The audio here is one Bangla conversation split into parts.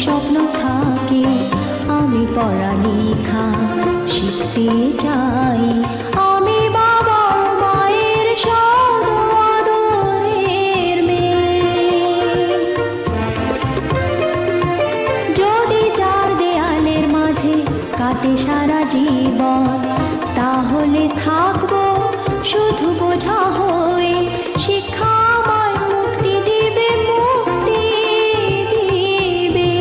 স্বপ্ন থাকে আমি পড়ালেখা শিখতে চাই। আমি বাবা মায়ের আদরের মেয়ে। যদি চার দেয়ালের মাঝে কাটে সারা জীবন, তাহলে থাকবো শুধু বোঝা হয়ে। শিক্ষা আমায় মুক্তি দিবে, মুক্তি দিবে।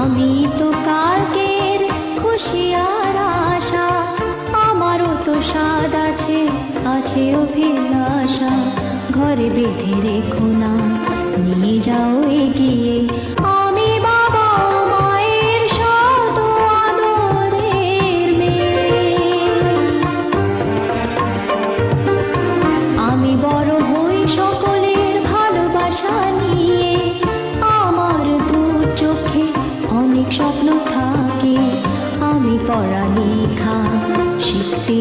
আমি তো কালকের খুশি আর আশা, আমারও তো স্বাদ আছে, আছে অভিলাষা। ঘরে বেঁধে রেখো না, নিয়ে যাও এগিয়ে। আমি বাবা মায়ের আদরের মেয়ে। আমি বড় হই সকলের ভালোবাসা নিয়ে। আমার দু চোখে অনেক স্বপ্ন থাকে, আমি পড়ালেখা শিখতে